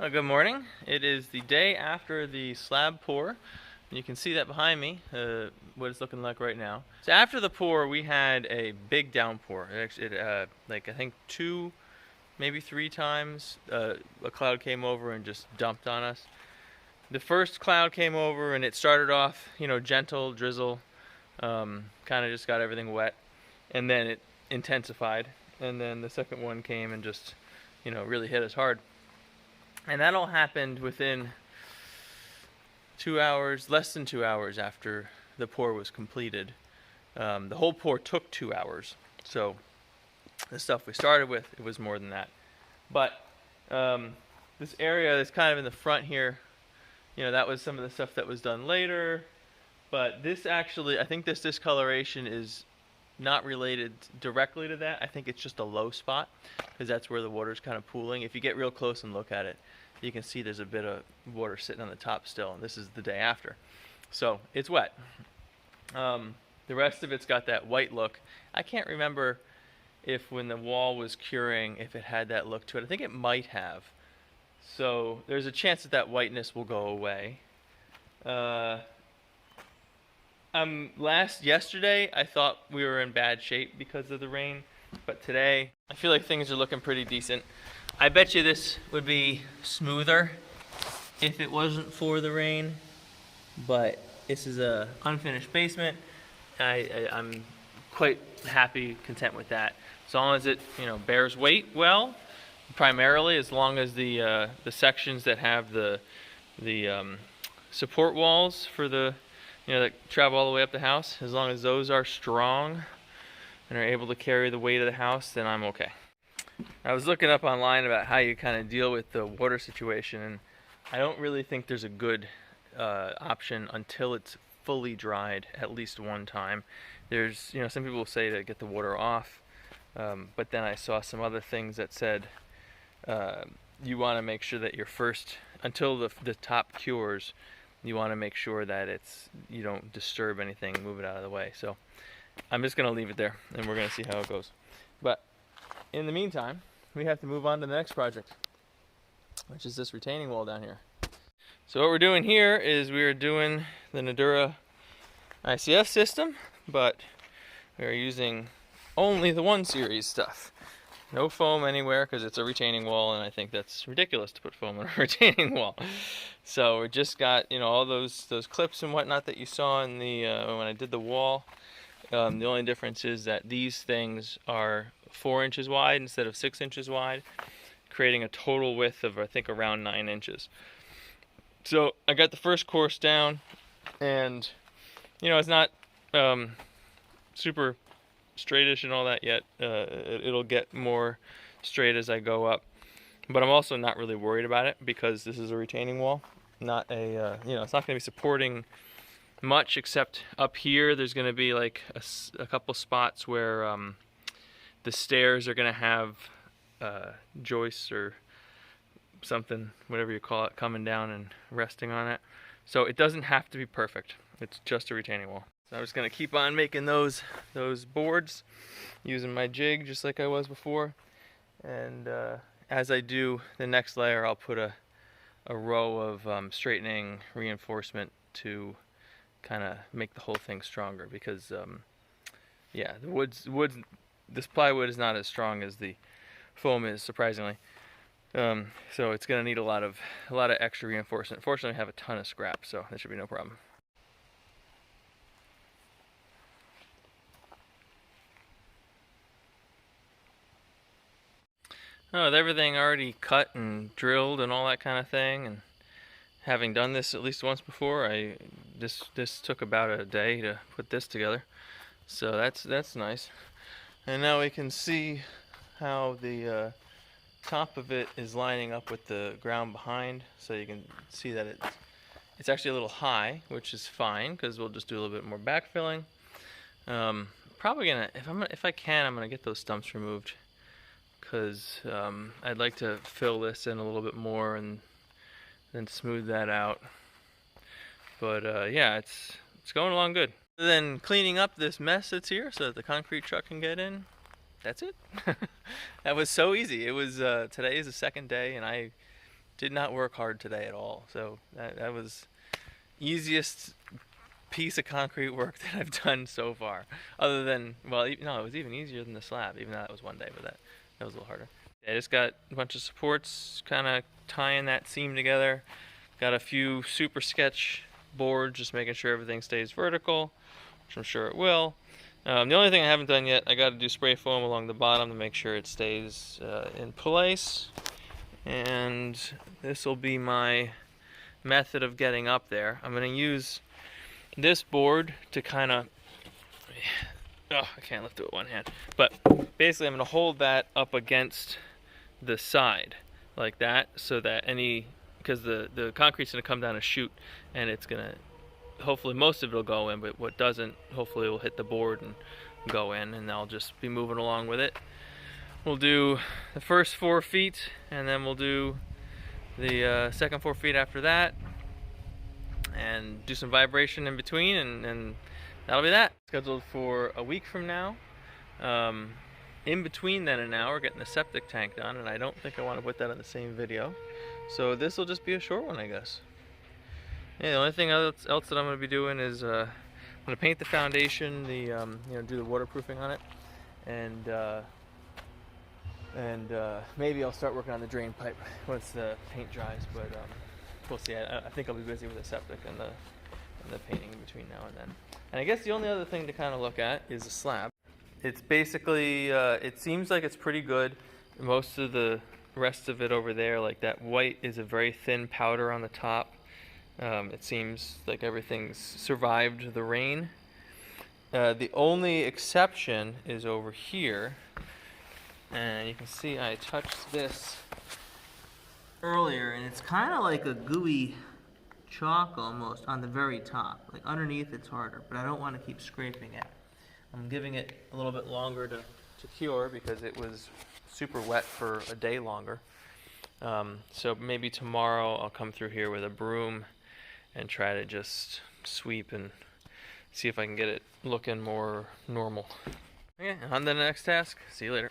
Good morning. It is the day after the slab pour. You can see that behind me, what it's looking like right now. So after the pour, we had a big downpour. Like I think two, maybe three times, a cloud came over and just dumped on us. The first cloud came over and it started off, gentle drizzle, kind of just got everything wet, and then it intensified. And then the second one came and just, really hit us hard. And that all happened within 2 hours, less than 2 hours after the pour was completed. The whole pour took 2 hours. So the stuff we started with, it was more than that. But this area that's kind of in the front here, that was some of the stuff that was done later. But this actually, I think this discoloration is not related directly to that. I think it's just a low spot because that's where the water's kind of pooling. If you get real close and look at it, you can see there's a bit of water sitting on the top still, and this is the day after. So it's wet. The rest of it's got that white look. I can't remember if when the wall was curing, if it had that look to it. I think it might have. So there's a chance that that whiteness will go away. Yesterday, I thought we were in bad shape because of the rain, but today, I feel like things are looking pretty decent. I bet you this would be smoother if it wasn't for the rain, but this is a unfinished basement. I'm quite happy, content with that. As long as it, bears weight well, primarily, as long as the sections that have the support walls for the that travel all the way up the house, as long as those are strong and are able to carry the weight of the house, then I'm okay. I was looking up online about how you kind of deal with the water situation, and I don't really think there's a good option until it's fully dried at least one time. There's, some people say to get the water off, but then I saw some other things that said you want to make sure that you're first, until the top cures, you want to make sure that you don't disturb anything, move it out of the way. So I'm just going to leave it there, and we're going to see how it goes. But in the meantime, we have to move on to the next project, which is this retaining wall down here. So what we're doing here is we are doing the Nudura ICF system, but we are using only the 1 series stuff. No foam anywhere because it's a retaining wall, and I think that's ridiculous to put foam on a retaining wall. So we just got all those clips and whatnot that you saw in the when I did the wall. The only difference is that these things are 4 inches wide instead of 6 inches wide, creating a total width of I think around 9 inches. So I got the first course down, and it's not super straightish and all that yet. It'll get more straight as I go up, but I'm also not really worried about it because this is a retaining wall, not a it's not going to be supporting much, except up here there's going to be like a couple spots where the stairs are going to have joists or something, whatever you call it, coming down and resting on it. So it doesn't have to be perfect. It's just a retaining wall. So I'm just going to keep on making those boards using my jig just like I was before. And as I do the next layer, I'll put a row of straightening reinforcement to kind of make the whole thing stronger, because this plywood is not as strong as the foam is, surprisingly. So it's going to need a lot of extra reinforcement. Fortunately, I have a ton of scrap, so that should be no problem. Oh, with everything already cut and drilled and all that kind of thing, and having done this at least once before, this took about a day to put this together. So that's nice. And now we can see how the top of it is lining up with the ground behind. So you can see that it's actually a little high, which is fine because we'll just do a little bit more backfilling. Probably gonna, if I can, I'm gonna get those stumps removed, because I'd like to fill this in a little bit more and then smooth that out. But yeah, it's going along good. Then cleaning up this mess that's here so that the concrete truck can get in. That's it. That was so easy. It was today is the second day, and I did not work hard today at all. So that was easiest piece of concrete work that I've done so far. Other than, well, no, it was even easier than the slab, even though that was one day, but that was a little harder. I just got a bunch of supports, kind of tying that seam together. Got a few super sketch boards, just making sure everything stays vertical, which I'm sure it will. The only thing I haven't done yet, I got to do spray foam along the bottom to make sure it stays in place. And this will be my method of getting up there. I'm going to use this board to kind of, I can't lift it with one hand, but basically I'm going to hold that up against the side like that, so that because the concrete's going to come down a chute, and it's going to, hopefully most of it will go in, but what doesn't, hopefully will hit the board and go in, and I'll just be moving along with it. We'll do the first 4 feet, and then we'll do the second 4 feet after that, and do some vibration in between, and that'll be that. Scheduled for a week from now. In between then and now, we're getting the septic tank done, and I don't think I want to put that in the same video. So this will just be a short one, I guess. Yeah, the only thing else that I'm going to be doing is I'm going to paint the foundation, do the waterproofing on it, and maybe I'll start working on the drain pipe once the paint dries. But we'll see. I think I'll be busy with the septic and the painting in between now and then. And I guess the only other thing to kind of look at is the slab. It's basically, it seems like it's pretty good. Most of the rest of it over there, like that white, is a very thin powder on the top. It seems like everything's survived the rain. The only exception is over here. And you can see I touched this earlier, and it's kind of like a gooey chalk almost on the very top. Like underneath it's harder, but I don't want to keep scraping it. I'm giving it a little bit longer to cure because it was super wet for a day longer. So maybe tomorrow I'll come through here with a broom and try to just sweep and see if I can get it looking more normal. Okay, on to the next task. See you later.